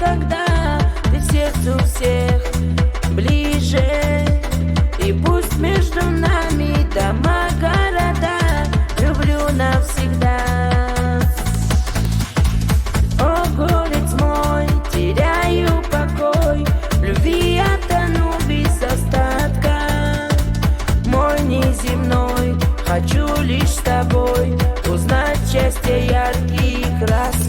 когда ты сердцу всех ближе. И пусть между нами дома, города, люблю навсегда. О, горец мой, теряю покой, в любви я тону без остатка. Мой неземной, хочу лишь с тобой узнать счастье яркие краски.